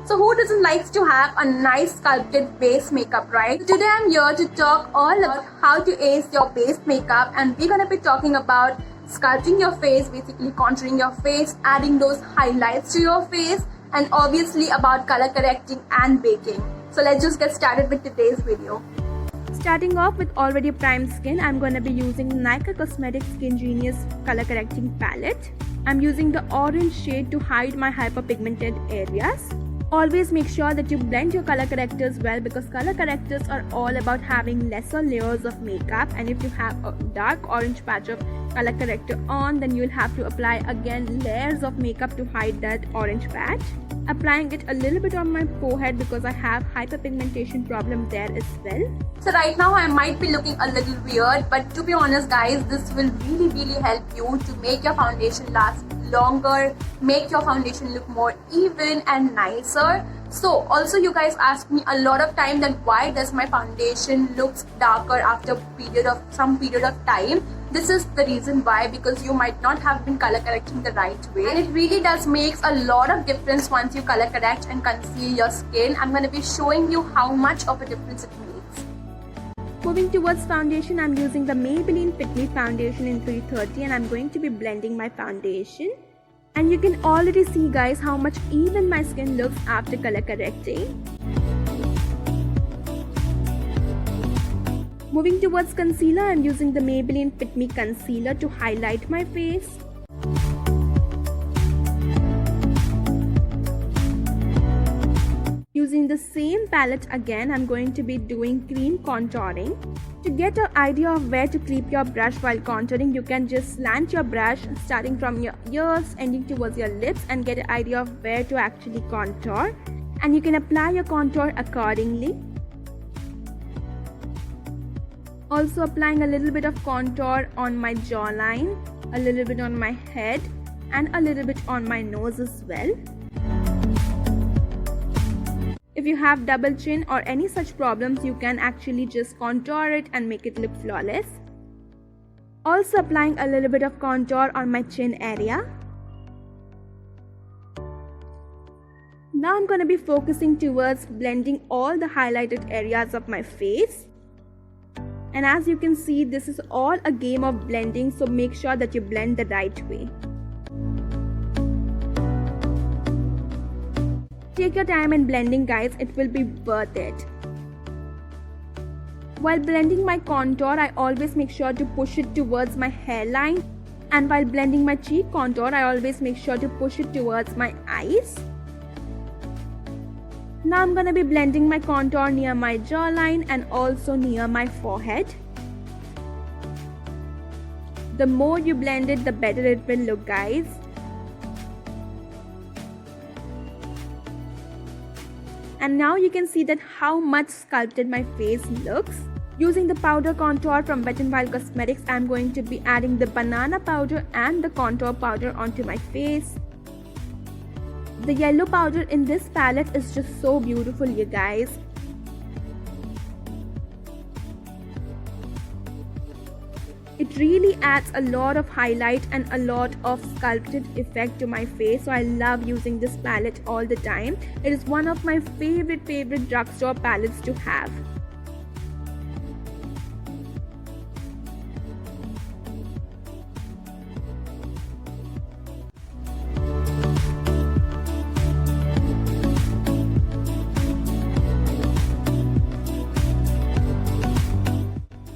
So who doesn't like to have a nice sculpted base makeup, right? So today I'm here to talk all about how to ace your base makeup, and we're gonna be talking about sculpting your face, basically contouring your face, adding those highlights to your face, and obviously about color correcting and baking. So let's just get started with today's video. Starting off with already primed skin, I'm going to be using Nykaa Cosmetics Skin Genius Color Correcting Palette. I'm using the orange shade to hide my hyperpigmented areas. Always make sure that you blend your color correctors well, because color correctors are all about having lesser layers of makeup, and if you have a dark orange patch of color corrector on, then you'll have to apply again layers of makeup to hide that orange patch. Applying it a little bit on my forehead because I have hyperpigmentation problem there as well. So right now I might be looking a little weird, but to be honest guys, this will really help you to make your foundation last longer, make your foundation look more even and nicer. So also you guys ask me a lot of time that why does my foundation looks darker after some period of time. This is the reason why, because you might not have been color correcting the right way, and it really does makes a lot of difference once you color correct and conceal your skin. I'm going to be showing you how much of a difference it makes. Moving towards foundation, I'm using the Maybelline Fit Me foundation in 330, and I'm going to be blending my foundation. And you can already see guys how much even my skin looks after color correcting. Moving towards concealer, I'm using the Maybelline Fit Me concealer to highlight my face. Using the same palette again, I'm going to be doing cream contouring. To get an idea of where to clip your brush while contouring, you can just slant your brush starting from your ears, ending towards your lips, and get an idea of where to actually contour. And you can apply your contour accordingly. Also applying a little bit of contour on my jawline, a little bit on my head, and a little bit on my nose as well. If you have double chin or any such problems, you can actually just contour it and make it look flawless. Also applying a little bit of contour on my chin area. Now I'm going to be focusing towards blending all the highlighted areas of my face. And as you can see, this is all a game of blending, so make sure that you blend the right way. Take your time in blending guys, it will be worth it. While blending my contour, I always make sure to push it towards my hairline. And while blending my cheek contour, I always make sure to push it towards my eyes. Now I'm gonna be blending my contour near my jawline and also near my forehead. The more you blend it, the better it will look guys. And now you can see that how much sculpted my face looks. Using the powder contour from Wet n Wild Cosmetics, I'm going to be adding the banana powder and the contour powder onto my face. The yellow powder in this palette is just so beautiful, you guys. It really adds a lot of highlight and a lot of sculpted effect to my face, so I love using this palette all the time. It is one of my favorite drugstore palettes to have.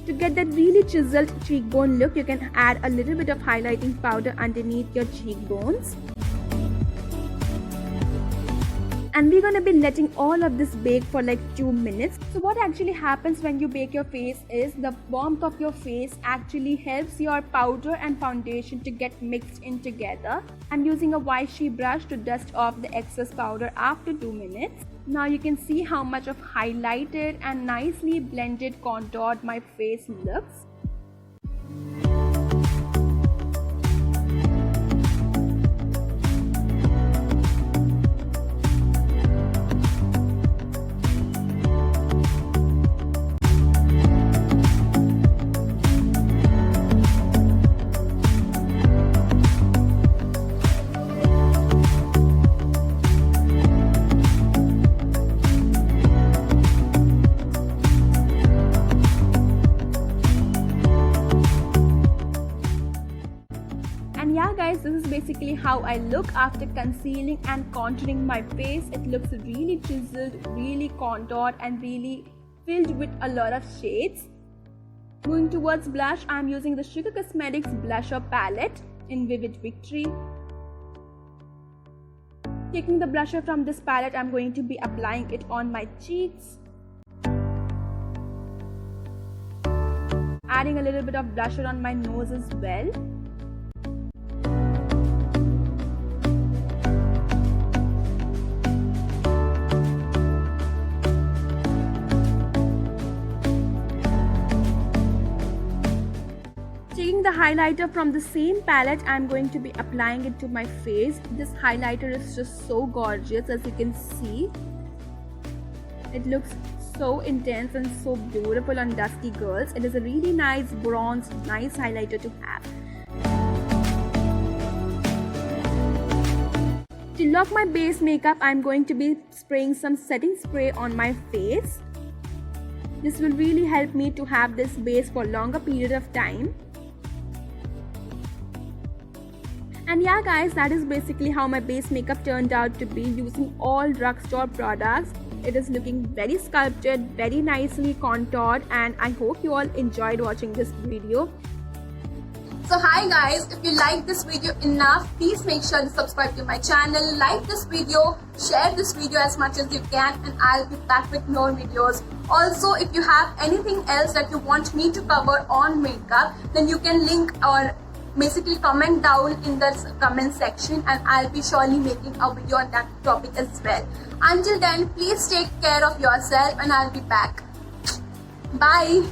To get that really chiseled cheekbone look, you can add a little bit of highlighting powder underneath your cheekbones. And we're gonna be letting all of this bake for like 2 minutes. So what actually happens when you bake your face is the warmth of your face actually helps your powder and foundation to get mixed in together. I'm using a Vichy brush to dust off the excess powder after 2 minutes. Now you can see how much of highlighted and nicely blended contoured my face looks. basically how I look after concealing and contouring my face. It looks really chiseled, really contoured and really filled with a lot of shades. Moving towards blush, I am using the Sugar Cosmetics blusher palette in Vivid Victory. Taking the blusher from this palette, I am going to be applying it on my cheeks. Adding a little bit of blusher on my nose as well. Taking the highlighter from the same palette, I'm going to be applying it to my face. This highlighter is just so gorgeous, as you can see. It looks so intense and so beautiful on dusky girls. It is a really nice bronze, nice highlighter to have. To lock my base makeup, I'm going to be spraying some setting spray on my face. This will really help me to have this base for a longer period of time. And yeah guys, that is basically how my base makeup turned out to be using all drugstore products. It is looking very sculpted, very nicely contoured, and I hope you all enjoyed watching this video. So hi guys, if you like this video enough, please make sure to subscribe to my channel, like this video, share this video as much as you can, and I'll be back with more videos. Also, if you have anything else that you want me to cover on makeup, then you can link or basically comment down in the comment section, and I'll be surely making a video on that topic as well. Until then, please take care of yourself and I'll be back. Bye.